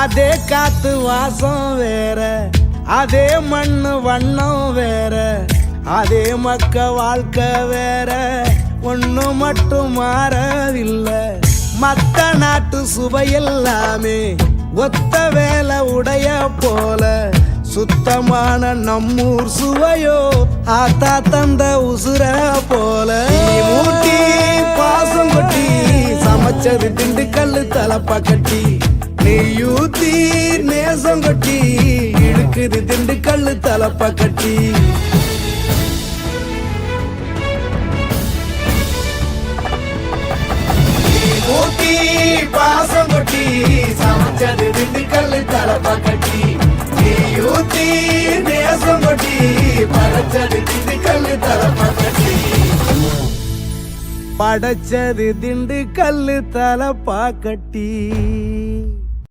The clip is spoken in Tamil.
அதே காத்து வாசம் வேற, அதே மண்ணு வண்ணம் வேற, அதே மக்க வாழ்க்கை வேற, ஒண்ணு மட்டும் மாறவில்லை. மத்த நாட்டு சுவையெல்லாமே ஒத்த வேலை உடைய போல, சுத்தமான நம்மூர் சுவையோ ஆத்தா தந்த உசுர போல. மூட்டி பாசம் கொட்டி சமைச்சது திண்டுக்கல் தலப்பா கட்டி, நெய்யூத்தி நேசம் கொட்டி இழுக்குது திண்டுக்கல் தலப்பா கட்டி. ஊத்தி பாசம் கொட்டி சமைச்சது திண்டுக்கல் தலப்பா கட்டி, ஊத்தி நேசம் கொட்டி படைச்சது திண்டுக்கல் தலப்பா கட்டி, படைச்சது திண்டுக்கல் தலப்பா கட்டி.